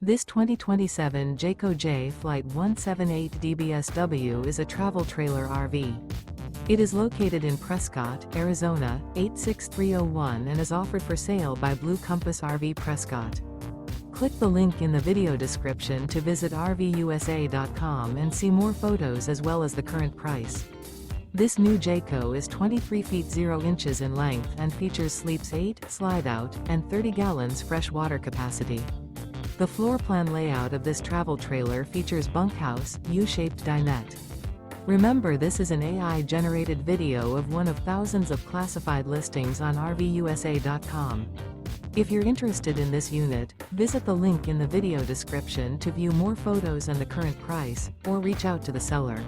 This 2027 Jayco Jay Flight 178 DBSW is a travel trailer RV. It is located in Prescott, Arizona, 86301 and is offered for sale by Blue Compass RV Prescott. Click the link in the video description to visit RVUSA.com and see more photos as well as the current price. This new Jayco is 23 feet 0 inches in length and features sleeps 8, slide-out, and 30 gallons fresh water capacity. The floor plan layout of this travel trailer features bunkhouse, U-shaped dinette. Remember, this is an AI-generated video of one of thousands of classified listings on RVUSA.com. If you're interested in this unit, visit the link in the video description to view more photos and the current price, or reach out to the seller.